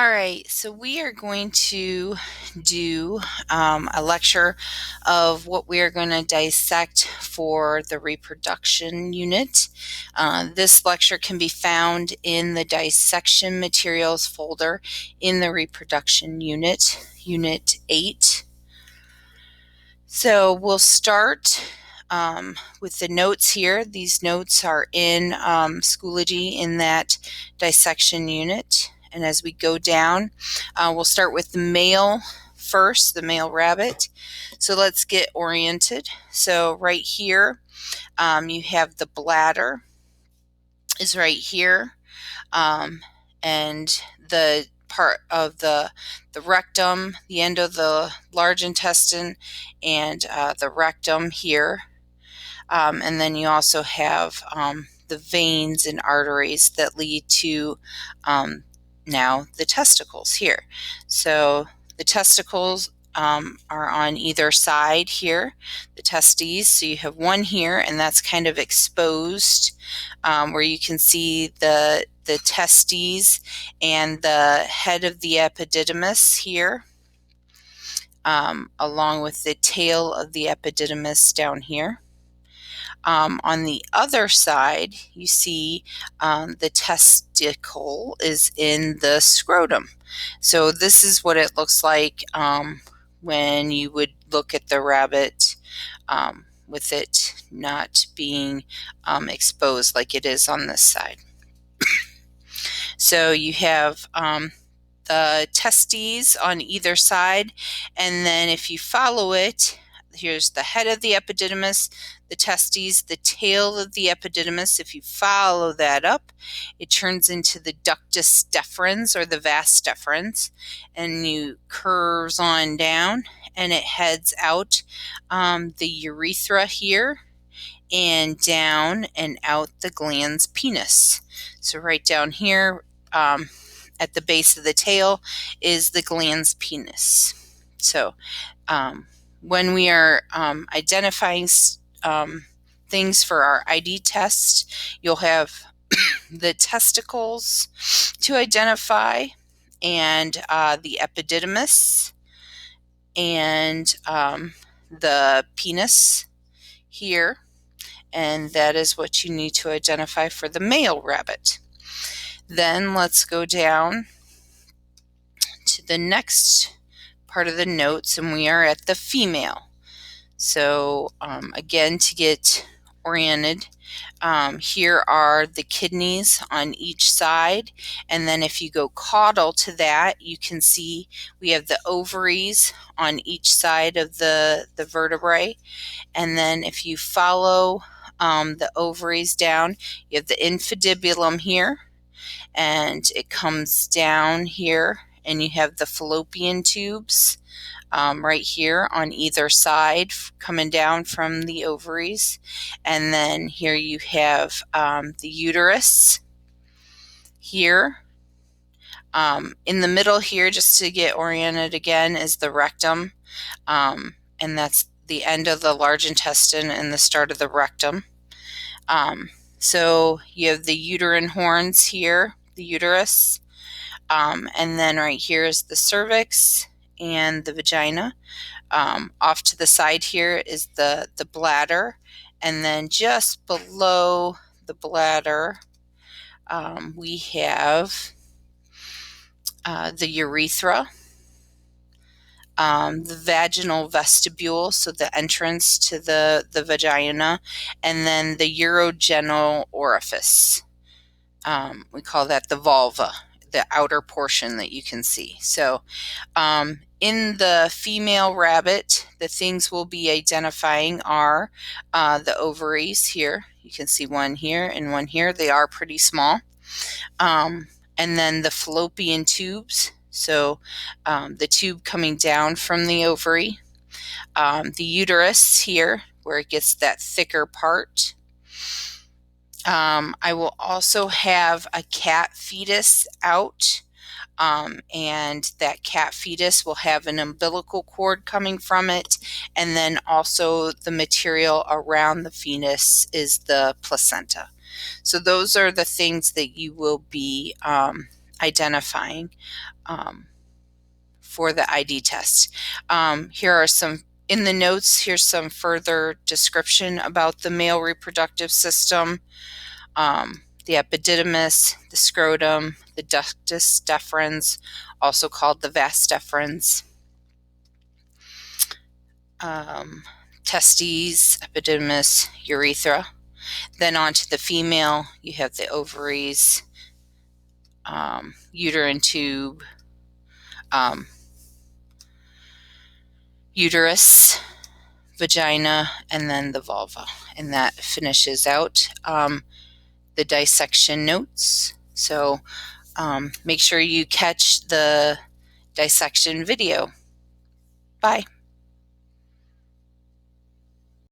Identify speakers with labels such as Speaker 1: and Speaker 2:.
Speaker 1: All right, so we are going to do a lecture of what we are going to dissect for the reproduction unit. This lecture can be found in the dissection materials folder in the reproduction unit, Unit 8. So we'll start with the notes here. These notes are in Schoology in that dissection unit. And as we go down, we'll start with the male first, the male rabbit. So let's get oriented. So right here, you have the bladder is right here. And the part of the rectum, the end of the large intestine, and the rectum here. And then you also have the veins and arteries that lead to now the testicles here. So the testicles are on either side here, the testes. So you have one here, and that's kind of exposed, where you can see the testes and the head of the epididymis here, along with the tail of the epididymis down here. On the other side, you see the testicle is in the scrotum. So this is what it looks like when you would look at the rabbit with it not being exposed like it is on this side. So you have the testes on either side, and then if you follow it, here's the head of the epididymis, the testes, the tail of the epididymis. If you follow that up, it turns into the ductus deferens, or the vas deferens, and you curves on down, and it heads out the urethra here, and down and out the glans penis. So right down here at the base of the tail is the glans penis. So when we are identifying things for our ID test, you'll have the testicles to identify, and the epididymis, and the penis here, and that is what you need to identify for the male rabbit. Then let's go down to the next part of the notes, and we are at the female. So again, to get oriented, here are the kidneys on each side, and then if you go caudal to that, you can see we have the ovaries on each side of the vertebrae. And then if you follow the ovaries down, you have the infundibulum here, and it comes down here, and you have the fallopian tubes right here on either side coming down from the ovaries. And then here you have the uterus here. In the middle here, just to get oriented again, is the rectum, and that's the end of the large intestine and the start of the rectum. So you have the uterine horns here, the uterus, and then right here is the cervix and the vagina. Off to the side here is the bladder, and then just below the bladder we have the urethra, the vaginal vestibule, so the entrance to the vagina, and then the urogenital orifice. We call that the vulva, the outer portion that you can see. So in the female rabbit, the things we'll be identifying are the ovaries here. You can see one here and one here. They are pretty small. And then the fallopian tubes, so the tube coming down from the ovary. The uterus here, where it gets that thicker part. I will also have a cat fetus out, and that cat fetus will have an umbilical cord coming from it, and then also the material around the fetus is the placenta. So those are the things that you will be identifying for the ID test. Here are some, in the notes, here's some further description about the male reproductive system. The epididymis, the scrotum, the ductus deferens, also called the vas deferens, testes, epididymis, urethra. Then on to the female, you have the ovaries, uterine tube, uterus, vagina, and then the vulva. And that finishes out the dissection notes. So make sure you catch the dissection video. Bye.